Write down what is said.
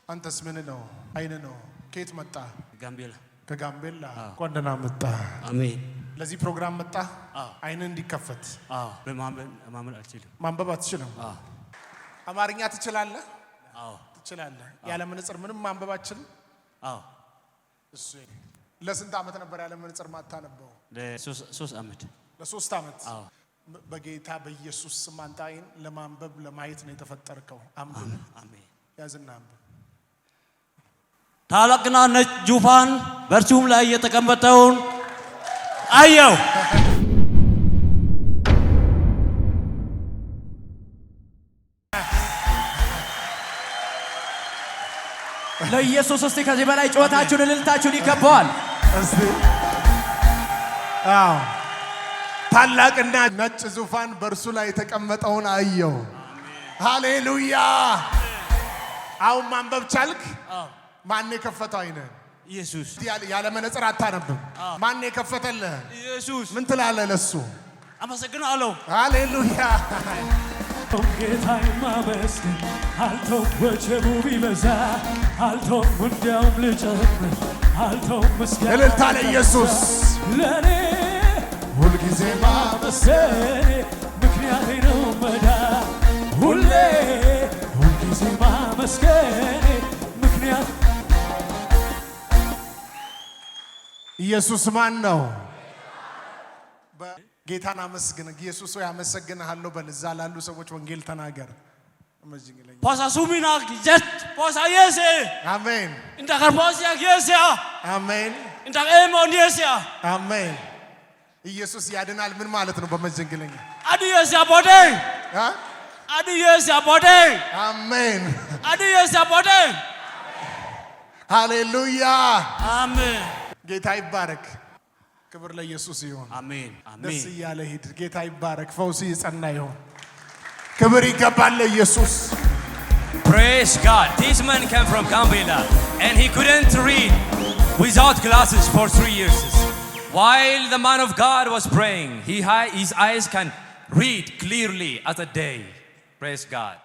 አንተስ ምን ነው? አይነ ነው። ከየት መጣ? ጋምቤላ። ከጋምቤላ ቆንደና መጣ። አሜን። ለዚህ ፕሮግራም መጣ። አይነ እንዲከፈት። በማመን አልችልም። ማንበብ አትችልም? አማርኛ ትችላለህ? አዎ ትችላለህ። ያለ መነጽር ምንም ማንበብ አትችልም? አዎ። እሺ ለስንት ዓመት ነበር ያለ መነጽር ማታነበው? ለ3 ዓመት። ለ3 ዓመት? አዎ። በጌታ በኢየሱስ ስም አንተ አይን ለማንበብ ለማየት ነው የተፈጠርከው። አሜን አሜን። ያዝና አንብብ። ታላቅና ነጭ ዙፋን በእርሱም ላይ የተቀመጠውን አየሁ። ለኢየሱስ እስቲ ከዚህ በላይ ጩኸታችሁን እልልታችሁን ይገባዋል። እስቲ አዎ ታላቅና ነጭ ዙፋን በእርሱ ላይ የተቀመጠውን አየሁ። ሃሌሉያ። አሁን ማንበብ ቻልክ? ማን የከፈተው አይነን? ኢየሱስ። ያለ መነጽር አታነብም። ማን የከፈተልህ? ኢየሱስ። ምን ትላለህ ለሱ? አመሰግናለሁ። ሃሌሉያ። ጌታዬ ማመስገን አልተውም፣ ወጀቡ ቢበዛ አልተውም፣ እንዲያውም ልጨምር አልተውም። ምስጋና እልልታ ለኢየሱስ። ለኔ ሁልጊዜ ማመስገኔ ምክንያቴ ነው መዳን። ሁልጊዜ ማመስገኔ ምክንያት። ኢየሱስ ማን ነው? ጌታን አመስግን። ኢየሱስ ሆይ አመሰግንሃለሁ በል። እዛ ላሉ ሰዎች ወንጌል ተናገር። ፖሳ ሱሚና ጀት ፖሳ ኢየሱስ አሜን። እንደ ከርፖሲያ ኢየሱስ አሜን። እንደ ኤሞን ኢየሱስ አሜን። ኢየሱስ ያድናል ምን ማለት ነው በመጀንግለኛ? አዲየስ ያቦዴ አዲየስ ያቦዴ አሜን። አዲየስ ያቦዴ ሃሌሉያ አሜን። ጌታ ይባረክ። ክብር ለኢየሱስ ይሁን። አሜን አሜን። ደስ እያለ ሂድ። ጌታ ይባረክ። ፈውስ ይጸና ይሁን። ክብር ይገባል ለኢየሱስ። Praise God. This man came from Gambela and he couldn't read without glasses for 3 years. While the man of God was praying, his eyes can read clearly as a day. Praise God.